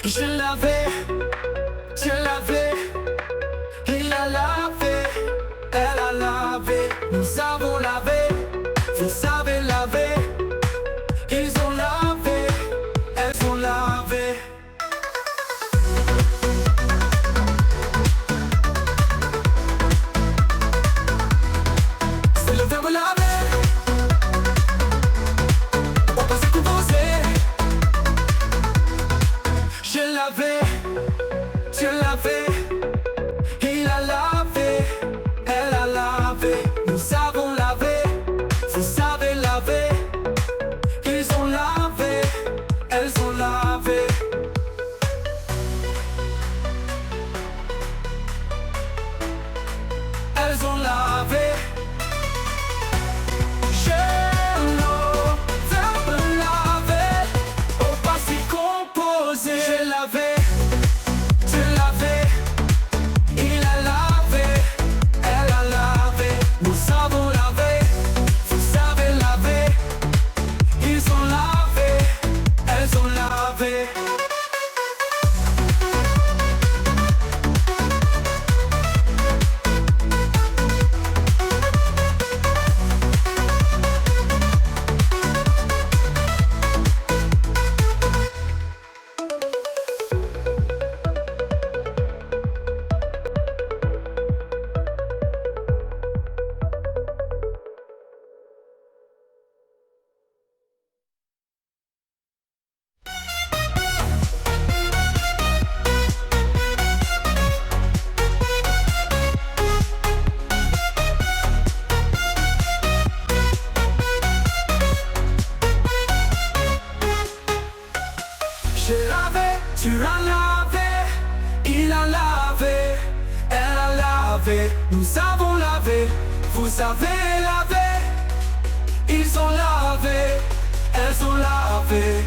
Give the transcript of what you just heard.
Je l'avais, tu l'avais, il a lavé, elle a lavé, nous avons lavé, vous avez lavé, ils ont lavé, elles ont lavé. C'est le verbe laver, au passé composé. Je l'avais, tu l'avais, il a lavé, elle a lavé, nous avons lavé, vous avez lavé, ils ont lavé, elles ont lavé. Elles ont lavé. Verbe laver, au passé composé. Je l'avais, tu l'avais, il a lavé, elle a lavé, nous avons lavé, vous avez lavé, ils ont lavé, elles ont lavé. Je l'avais, tu l'as lavé, il a lavé, elle a lavé, nous avons lavé, vous avez lavé, ils ont lavé, elles ont lavé.